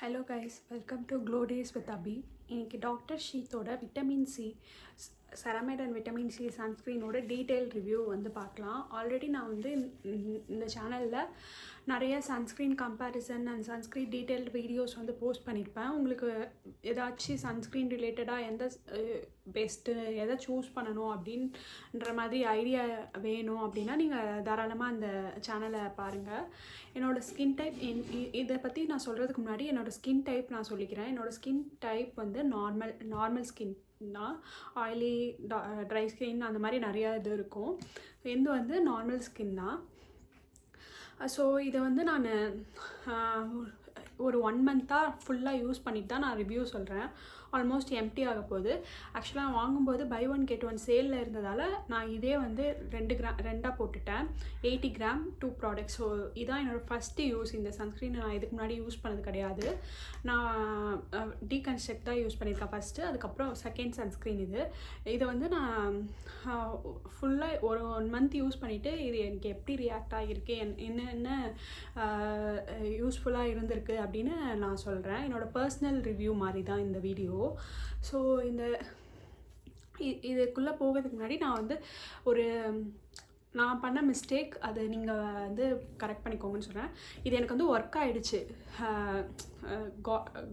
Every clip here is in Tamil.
Hello guys, welcome to Glow Days with Abhi. இன்னைக்கு டாக்டர் ஷீத்தோட vitamin C ceramide and vitamin C சன்ஸ்க்ரீனோட டீட்டெயில் ரிவ்யூ வந்து பார்க்கலாம். ஆல்ரெடி நான் வந்து இந்த சேனலில் நிறைய sunscreen comparison and sunscreen detailed videos வந்து போஸ்ட் பண்ணியிருப்பேன். உங்களுக்கு ஏதாச்சும் சன்ஸ்க்ரீன் ரிலேட்டடாக எந்த பெஸ்ட்டு எதை சூஸ் பண்ணணும் அப்படின்ற மாதிரி ஐடியா வேணும் அப்படின்னா நீங்கள் தாராளமாக அந்த சேனலை பாருங்கள். என்னோடய ஸ்கின் டைப் இதை பற்றி நான் சொல்கிறதுக்கு முன்னாடி என்னோடய ஸ்கின் டைப் நான் சொல்லிக்கிறேன். என்னோடய ஸ்கின் டைப் வந்து நார்மல் ஸ்கின் தான். ஆயிலி, ட்ரை ஸ்கின் அந்த மாதிரி நிறையா இது இருக்கும். இது வந்து நார்மல் ஸ்கின் தான். ஸோ இதை வந்து நான் ஒரு 1 மந்த்தாக ஃபுல்லாக யூஸ் பண்ணிட்டு தான் நான் ரிவ்யூ சொல்கிறேன். ஆல்மோஸ்ட் எம்டி ஆக போகுது. ஆக்சுவலாக நான் வாங்கும்போது பை 1 get 1 சேலில் இருந்ததால் நான் இதே வந்து 2 போட்டுட்டேன். 80 கிராம் 2 ப்ராடக்ட்ஸ். ஸோ இதான் என்னோடய ஃபஸ்ட்டு யூஸ். இந்த சன்ஸ்க்ரீன் நான் இதுக்கு முன்னாடி யூஸ் பண்ணது கிடையாது. நான் டீகன்ஸ்ட்ரக்ட் தான் யூஸ் பண்ணியிருக்கேன் ஃபஸ்ட்டு. அதுக்கப்புறம் செகண்ட் சன்ஸ்க்ரீன் இது. இதை வந்து நான் ஃபுல்லாக ஒரு 1 மந்த் யூஸ் பண்ணிவிட்டு இது எனக்கு எப்படி ரியாக்ட் ஆகியிருக்கு, என்ன யூஸ்ஃபுல்லாக இருந்திருக்கு அப்படின்னு நான் சொல்கிறேன். என்னோடய பர்சனல் ரிவ்யூ மாதிரி தான் இந்த வீடியோ. ஸோ இதுக்குள்ளே போகிறதுக்கு முன்னாடி நான் வந்து நான் பண்ண மிஸ்டேக் அது நீங்கள் வந்து கரெக்ட் பண்ணிக்கோங்கன்னு சொல்கிறேன். இது எனக்கு வந்து ஒர்க் ஆகிடுச்சு.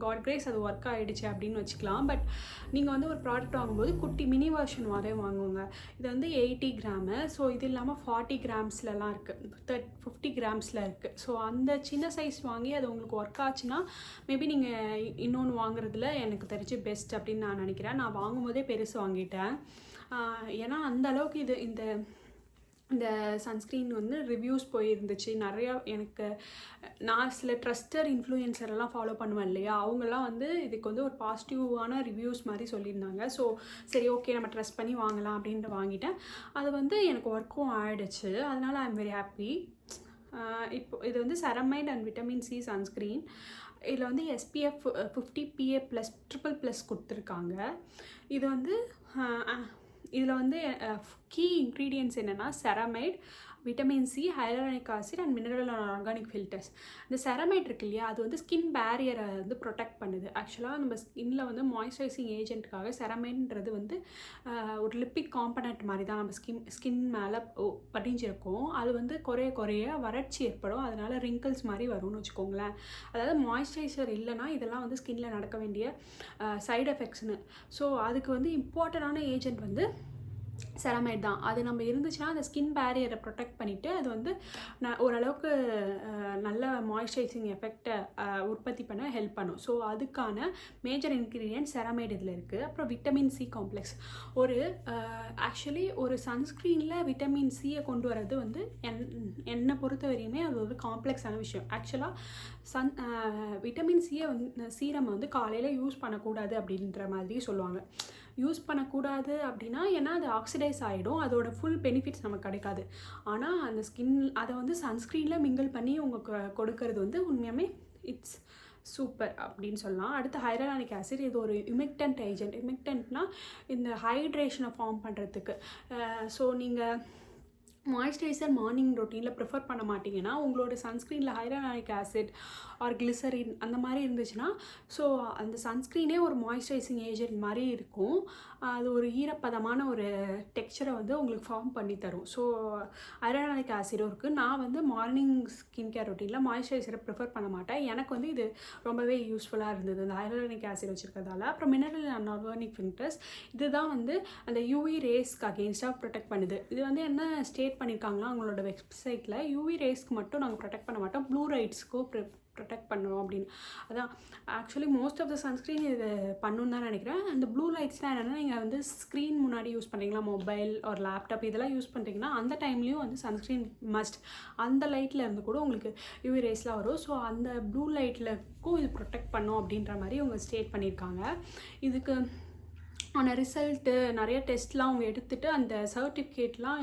காட் கிரேஸ் அது ஒர்க் ஆகிடுச்சு அப்படின்னு வச்சுக்கலாம். பட் நீங்கள் வந்து ஒரு ப்ராடக்ட் வாங்கும்போது குட்டி மினி வெர்ஷன் மாதிரி வாங்குவோங்க. இது வந்து 80 கிராமு. ஸோ இது இல்லாமல் 40 கிராம்ஸ்லலாம் இருக்குது, 50 கிராம்ஸில் இருக்குது. ஸோ அந்த சின்ன சைஸ் வாங்கி அது உங்களுக்கு ஒர்க் ஆச்சுன்னா மேபி நீங்கள் இன்னொன்று வாங்குறதுல எனக்கு தெரிஞ்சு பெஸ்ட் அப்படின்னு நான் நினைக்கிறேன். நான் வாங்கும்போதே பெருசு வாங்கிட்டேன். ஏன்னா அந்த அளவுக்கு இந்த சன்ஸ்க்ரீன் வந்து ரிவ்யூஸ் போயிருந்துச்சு நிறையா. நான் சில ட்ரஸ்டட் இன்ஃப்ளூயன்சரெல்லாம் ஃபாலோ பண்ணுவேன் இல்லையா, அவங்கெல்லாம் வந்து இதுக்கு வந்து ஒரு பாசிட்டிவான ரிவ்யூஸ் மாதிரி சொல்லியிருந்தாங்க. ஸோ சரி, ஓகே, நம்ம ட்ரஸ்ட் பண்ணி வாங்கலாம் அப்படின்ட்டு வாங்கிட்டேன். அது வந்து எனக்கு ஒர்க்கும் ஆகிடுச்சு. அதனால் ஐ எம் வெரி ஹாப்பி. இப்போ இது வந்து ceramide and vitamin C sunscreen. இதில் வந்து SPF 50 PA+ ++ கொடுத்துருக்காங்க. இது வந்து இதில் வந்து கீ இன்க்ரீடியன்ட்ஸ் என்னென்னா ceramide, vitamin C, hyaluronic acid and mineral and organic filters. இந்த செரமைட் இருக்கு இல்லையா, அது வந்து ஸ்கின் பேரியரை வந்து ப்ரொடெக்ட் பண்ணுது. ஆக்சுவலாக நம்ம ஸ்கின்னில் வந்து மாய்ஸ்சரைசிங் ஏஜென்ட்டுக்காக செரமைட்ன்றது வந்து ஒரு லிப்பிட் காம்பனண்ட் மாதிரி தான் நம்ம ஸ்கின் மேலே படிஞ்சிருக்கும். அது வந்து குறைய வறட்சி ஏற்படும். அதனால் ரிங்கிள்ஸ் மாதிரி வரும்னு வச்சுக்கோங்களேன். அதாவது மாய்ஸ்சரைசர் இல்லைனா இதெல்லாம் வந்து ஸ்கின்னில் நடக்க வேண்டிய சைடு எஃபெக்ட்ஸ்னு. ஸோ அதுக்கு வந்து இம்பார்ட்டண்டான ஏஜென்ட் வந்து செரமைட் தான். அது நம்ம இருந்துச்சுன்னா அந்த ஸ்கின் பேரியரை ப்ரொடெக்ட் பண்ணிவிட்டு அது வந்து ஓரளவுக்கு நல்ல மாய்ஸ்சரைசிங் எஃபெக்டை உற்பத்தி பண்ண ஹெல்ப் பண்ணும். ஸோ அதுக்கான மேஜர் இன்க்ரீடியன்ட் செரமைட் இதில் இருக்குது. அப்புறம் விட்டமின் சி காம்ப்ளெக்ஸ். ஆக்சுவலி ஒரு சன்ஸ்க்ரீனில் விட்டமின் சியை கொண்டு வர்றது வந்து என்னை பொறுத்த வரையுமே அது ஒரு காம்ப்ளெக்ஸான விஷயம். ஆக்சுவலாக விட்டமின் சீரம் வந்து காலையில் யூஸ் பண்ணக்கூடாது அப்படின்ற மாதிரி சொல்லுவாங்க. யூஸ் பண்ணக்கூடாது அப்படின்னா ஏன்னா அது ஆக்சிடைஸ் ஆகிடும், அதோட ஃபுல் பெனிஃபிட்ஸ் நமக்கு கிடைக்காது. ஆனால் அந்த அதை வந்து சன்ஸ்க்ரீனில் மிங்கிள் பண்ணி உங்களுக்கு கொடுக்கறது வந்து உண்மையுமே இட்ஸ் சூப்பர் அப்படின்னு சொல்லலாம். அடுத்து ஹைலூரானிக் ஆசிட். இது ஒரு யுமெக்டன்ட் ஏஜென்ட். யுமெக்டன்ட்னா இந்த ஹைட்ரேஷனை ஃபார்ம் பண்ணுறதுக்கு. ஸோ நீங்கள் மாய்ஸ்சரைசர் மார்னிங் ரொட்டீனில் ப்ரிஃபர் பண்ண மாட்டிங்கன்னா உங்களோட சன்ஸ்க்ரீனில் ஹைலூரானிக் ஆசிட் ஆர் கிளிசரின் அந்த மாதிரி இருந்துச்சுன்னா ஸோ அந்த சன்ஸ்க்ரீனே ஒரு மாய்ஸ்சரைசிங் ஏஜென்ட் மாதிரி இருக்கும். அது ஒரு ஈரப்பதமான ஒரு டெக்ஸ்சரை வந்து உங்களுக்கு ஃபார்ம் பண்ணி தரும். ஸோ ஹைலூரானிக் ஆசிடும் இருக்குது. நான் வந்து மார்னிங் ஸ்கின் கேர் ரொட்டீனில் மாய்ஸ்சரைசரை ப்ரிஃபர் பண்ண மாட்டேன். எனக்கு வந்து இது ரொம்பவே யூஸ்ஃபுல்லாக இருந்தது இந்த ஹைலூரானிக் ஆசிட் வச்சுருக்கிறதால. அப்புறம் மினரல் அண்ட் ஆர்கானிக் ஃபில்டர்ஸ். இதுதான் வந்து அந்த யூவி ரேஸ்க்கு அகெயின்ஸ்டாக ப்ரொடெக்ட் பண்ணுது. இது வந்து என்ன ஸ்டேட் பண்ணியிருக்காங்களா அவங்களோட வெப்சைட்டில், யூவி ரேஸ்க்கு மட்டும் நாங்கள் ப்ரொடெக்ட் பண்ண மாட்டோம், ப்ளூ லைட்ஸ்க்கும் ப்ரொடெக்ட் பண்ணுறோம் அப்படின்னு. அதான் actually most of the sunscreen இது பண்ணணுன்னு தான் நினைக்கிறேன். அந்த ப்ளூ லைட்ஸ்லாம் என்னென்னா நீங்கள் வந்து ஸ்க்ரீன் முன்னாடி யூஸ் பண்ணுறீங்களா, மொபைல் ஒரு லேப்டாப் இதெல்லாம் யூஸ் பண்ணுறீங்கன்னா அந்த டைம்லேயும் வந்து சன்ஸ்க்ரீன் மஸ்ட். அந்த லைட்டில் இருந்து கூட உங்களுக்கு யூவி ரேஸ்லாம் வரும். ஸோ அந்த ப்ளூ லைட்லக்கும் இது ப்ரொடெக்ட் பண்ணும் அப்படின்ற மாதிரி அவங்க ஸ்டேட் பண்ணியிருக்காங்க. இதுக்கு ஆன ரிசல்ட்டு நிறைய டெஸ்ட்லாம் அவங்க எடுத்துகிட்டு அந்த சர்டிஃபிகேட்லாம்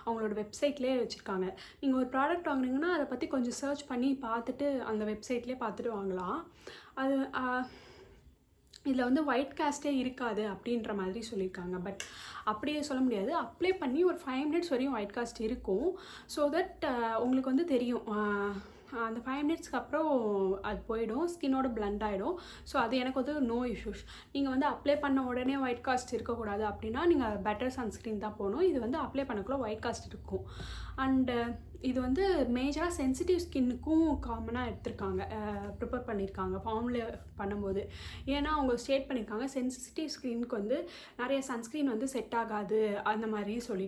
அவங்களோட வெப்சைட்லேயே வச்சுருக்காங்க. நீங்கள் ஒரு ப்ராடக்ட் வாங்குனீங்கன்னா அதை பற்றி கொஞ்சம் சர்ச் பண்ணி பார்த்துட்டு அந்த வெப்சைட்லேயே பார்த்துட்டு வாங்கலாம். அது இதில் வந்து ஒயிட் காஸ்ட்டே இருக்காது அப்படின்ற மாதிரி சொல்லியிருக்காங்க. பட் அப்படியே சொல்ல முடியாது. அப்ளை பண்ணி ஒரு 5 மினிட்ஸ் வரையும் ஒயிட் காஸ்ட் இருக்கும். ஸோ தட் உங்களுக்கு வந்து தெரியும் அந்த 5 மினிட்ஸ்க்கு அப்புறம் அது போயிடும், ஸ்கின்னோட பிளண்ட் ஆகிடும். ஸோ அது எனக்கு வந்து நோ இஷ்யூஸ். நீங்கள் வந்து அப்ளை பண்ண உடனே ஒயிட் காஸ்ட் இருக்கக்கூடாது அப்படின்னா நீங்கள் பெட்டர் சன்ஸ்க்ரீன் தான் போகணும். இது வந்து அப்ளை பண்ணக்குள்ள ஒயிட் காஸ்ட் இருக்கும். அண்டு இது வந்து மேஜராக சென்சிட்டிவ் ஸ்கின்னுக்கும் காமனாக எடுத்திருக்காங்க, ப்ரிப்பேர் பண்ணியிருக்காங்க ஃபார்முலே பண்ணும்போது. ஏன்னா அவங்க ஸ்டேட் பண்ணியிருக்காங்க சென்சிட்டிவ் ஸ்கின்னுக்கு வந்து நிறைய சன்ஸ்க்ரீன் வந்து செட் ஆகாது அந்த மாதிரி சொல்லி.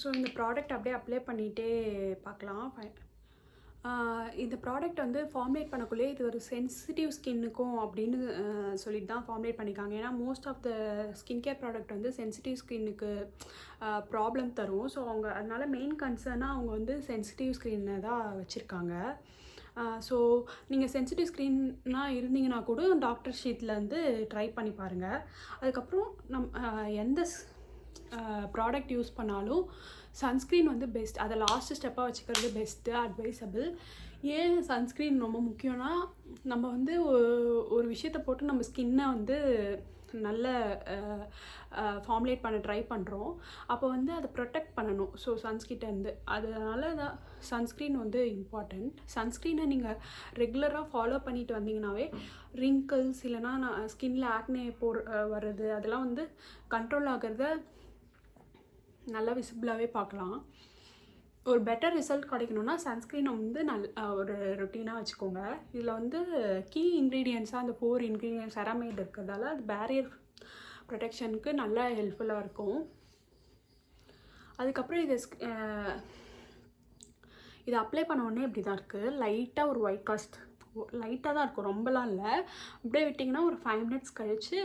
ஸோ இந்த ப்ராடக்ட் அப்படியே அப்ளை பண்ணிகிட்டே பார்க்கலாம். இந்த ப்ராடக்ட் வந்து ஃபார்முலேட் பண்ணக்குள்ளே இது ஒரு சென்சிட்டிவ் ஸ்கின்னுக்கும் அப்படின்னு சொல்லிட்டு தான் ஃபார்முலேட் பண்ணியிருக்காங்க. ஏன்னா most of the skin care product வந்து சென்சிட்டிவ் ஸ்கின்னுக்கு ப்ராப்ளம் தரும். ஸோ அவங்க அதனால் மெயின் கன்சர்னாக அவங்க வந்து சென்சிட்டிவ் ஸ்கின்னை தான் வச்சுருக்காங்க. ஸோ நீங்கள் சென்சிட்டிவ் ஸ்கின்னாக இருந்தீங்கன்னா கூட டாக்டர் ஷீட்டில் வந்து ட்ரை பண்ணி பாருங்கள். அதுக்கப்புறம் எந்த ப்ராடக்ட் யூஸ் பண்ணாலும் சன்ஸ்க்ரீன் வந்து பெஸ்ட். அதை லாஸ்ட் ஸ்டெப்பாக வச்சுக்கிறது பெஸ்ட்டு, அட்வைசபிள். ஏன் சன்ஸ்க்ரீன் ரொம்ப முக்கியம்னா, நம்ம வந்து ஒரு விஷயத்தை போட்டு நம்ம ஸ்கின்னை வந்து நல்ல ஃபார்முலேட் பண்ண ட்ரை பண்ணுறோம். அப்போ வந்து அதை ப்ரொடெக்ட் பண்ணணும். ஸோ சன்ஸ்கிட்டேருந்து அதனால தான் சன்ஸ்க்ரீன் வந்து இம்பார்ட்டண்ட். சன்ஸ்க்ரீனை நீங்கள் ரெகுலராக ஃபாலோ பண்ணிட்டு வந்தீங்கன்னாவே ரிங்கிள்ஸ் இல்லைனா ஸ்கின்னில் ஆக்னே வர்றது அதெல்லாம் வந்து கண்ட்ரோல் ஆகிறத நல்லா விசிபிளாகவே பார்க்கலாம். ஒரு பெட்டர் ரிசல்ட் கிடைக்கணுன்னா சன்ஸ்க்ரீனை வந்து ஒரு ரொட்டீனாக வச்சுக்கோங்க. இதில் வந்து கீ இன்க்ரீடியன்ஸாக அந்த 4 இன்க்ரீடியன்ஸ் செராமைட் இருக்கிறதால அது பேரியர் ப்ரொடெக்ஷனுக்கு நல்லா ஹெல்ப்ஃபுல்லாக இருக்கும். அதுக்கப்புறம் இதை அப்ளை பண்ண உடனே இப்படி தான் இருக்குது. லைட்டாக ஒரு ஒயிட் காஸ்ட் லைட்டாக தான் இருக்கும், ரொம்பலாம் இல்லை. அப்படியே விட்டிங்கன்னா ஒரு 5 மினிட்ஸ் கழித்து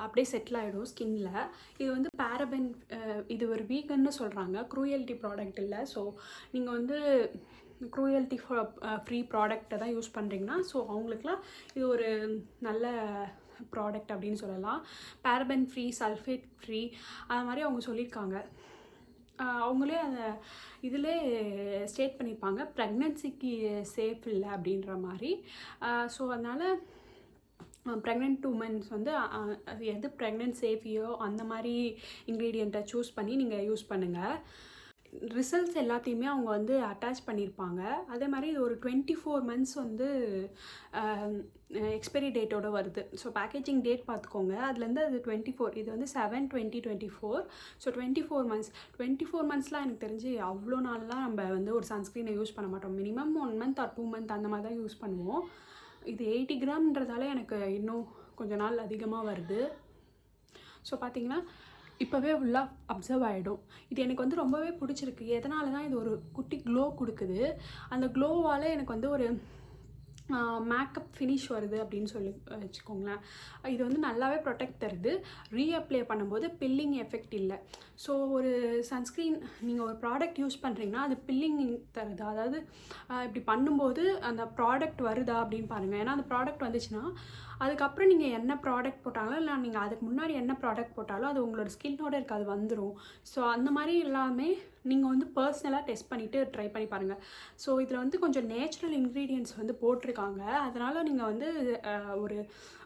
அப்படியே செட்டில் ஆகிடும் ஸ்கின்னில். இது வந்து பேரபென், இது ஒரு வீகன்னு சொல்கிறாங்க, க்ரூயல்ட்டி ப்ராடக்ட் இல்லை. ஸோ நீங்கள் வந்து க்ரூயல்ட்டி ஃப்ரீ ப்ராடக்டை தான் யூஸ் பண்ணுறீங்கன்னா ஸோ அவங்களுக்குலாம் இது ஒரு நல்ல ப்ராடக்ட் அப்படின்னு சொல்லலாம். பேரபென் ஃப்ரீ, சல்ஃபேட் ஃப்ரீ அது மாதிரி அவங்க சொல்லியிருக்காங்க. அவங்களே அந்த இதிலே ஸ்டேட் பண்ணியிருப்பாங்க ப்ரெக்னென்சிக்கு சேஃப் இல்லை அப்படின்ற மாதிரி. ஸோ அதனால் ப்ரெக்னென்ட் உமன்ஸ் வந்து அது எது ப்ரெக்னென்ட் சேஃபியோ அந்த மாதிரி இன்க்ரீடியண்ட்டை சூஸ் பண்ணி நீங்கள் யூஸ் பண்ணுங்கள். ரிசல்ட்ஸ் எல்லாத்தையுமே அவங்க வந்து அட்டாச் பண்ணியிருப்பாங்க. அதே மாதிரி இது ஒரு 24 மந்த்ஸ் வந்து எக்ஸ்பைரி டேட்டோடு வருது. ஸோ பேக்கேஜிங் டேட் பார்த்துக்கோங்க, அதுலேருந்து அது 24, இது வந்து 7/20/24. So 24 months. 24 மந்த்ஸ்லாம் எனக்கு தெரிஞ்சு அவ்வளோ நாள்லாம் நம்ம வந்து ஒரு சன்ஸ்க்ரீனை யூஸ் பண்ண மாட்டோம். மினிமம் 1 மந்த் ஆர் 2 மந்த் அந்த மாதிரி தான் யூஸ் பண்ணுவோம். இது 80 கிராம்ன்றதால எனக்கு இன்னும் கொஞ்ச நாள் அதிகமாக வருது. ஸோ பார்த்திங்கன்னா இப்போவே ஃபுல்லாக அப்சர்வ் ஆகிடும். இது எனக்கு வந்து ரொம்பவே பிடிச்சிருக்கு. எதனால தான் இது ஒரு குட்டி க்ளோ கொடுக்குது. அந்த க்ளோவால் எனக்கு வந்து ஒரு மேக்கப் ஃபினிஷ் வருது அப்படின்னு சொல்லி வச்சுக்கோங்களேன். இது வந்து நல்லாவே ப்ரொடெக்ட் தருது. ரீஅப்ளை பண்ணும்போது பில்லிங் எஃபெக்ட் இல்லை. ஸோ ஒரு சன்ஸ்க்ரீன் நீங்கள் ஒரு ப்ராடக்ட் யூஸ் பண்ணுறீங்கன்னா அது பில்லிங் தருது. அதாவது இப்படி பண்ணும்போது அந்த ப்ராடக்ட் வருதா அப்படின்னு பாருங்கள். ஏன்னா அந்த ப்ராடக்ட் வந்துச்சுன்னா அதுக்கப்புறம் நீங்கள் என்ன ப்ராடக்ட் போட்டாலும் இல்லை நீங்கள் அதுக்கு முன்னாடி என்ன ப்ராடக்ட் போட்டாலும் அது உங்களோட ஸ்கின்னோட இருக்க அது வந்துடும். ஸோ அந்த மாதிரி எல்லாமே நீங்கள் வந்து பர்சனலாக டெஸ்ட் பண்ணிவிட்டு ட்ரை பண்ணி பாருங்கள். ஸோ இதில் வந்து கொஞ்சம் நேச்சுரல் இன்க்ரீடியன்ட்ஸ் வந்து போட்டிருக்காங்க. அதனால் நீங்கள் வந்து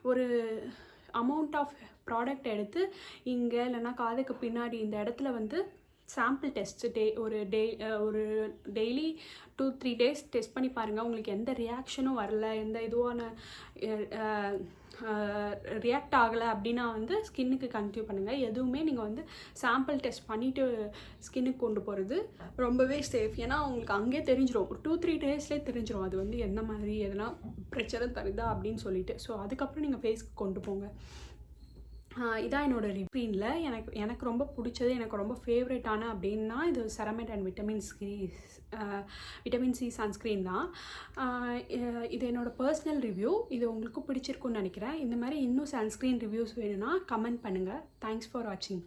ஒரு அமௌண்ட் ஆஃப் ப்ராடக்ட் எடுத்து இங்கே இல்லைன்னா காதுக்கு பின்னாடி இந்த இடத்துல வந்து சாம்பிள் டெஸ்ட்டு ஒரு டெய்லி 2-3 டேஸ் டெஸ்ட் பண்ணி பாருங்கள். உங்களுக்கு எந்த ரியாக்ஷனும் வரல, எந்த இதுவான ரியாக்ட் ஆகலை அப்படின்னா வந்து ஸ்கின்னுக்கு கண்டினியூ பண்ணுங்கள். எதுவுமே நீங்கள் வந்து சாம்பிள் டெஸ்ட் பண்ணிவிட்டு ஸ்கின்னுக்கு கொண்டு போகிறது ரொம்பவே சேஃப். ஏன்னா உங்களுக்கு அங்கேயே தெரிஞ்சிடும், ஒரு 2-3 டேஸ்லேயே தெரிஞ்சிடும் அது வந்து எந்த மாதிரி எதனா பிரச்சனை தருதா அப்படின்னு சொல்லிட்டு. ஸோ அதுக்கப்புறம் நீங்கள் ஃபேஸ்க்கு கொண்டு போங்க. இதான் என்னோடய ரிவ்யூவில் எனக்கு ரொம்ப பிடிச்சது, எனக்கு ரொம்ப ஃபேவரட்டான அப்படின்னா இது ceramide and vitamin C sunscreen தான். இது என்னோடய பர்சனல் ரிவ்யூ. இது உங்களுக்கு பிடிச்சிருக்குன்னு நினைக்கிறேன். இந்த மாதிரி இன்னும் சன்ஸ்க்ரீன் ரிவ்யூஸ் வேணும்னா கமெண்ட் பண்ணுங்கள். தேங்க்ஸ் ஃபார் வாட்சிங்.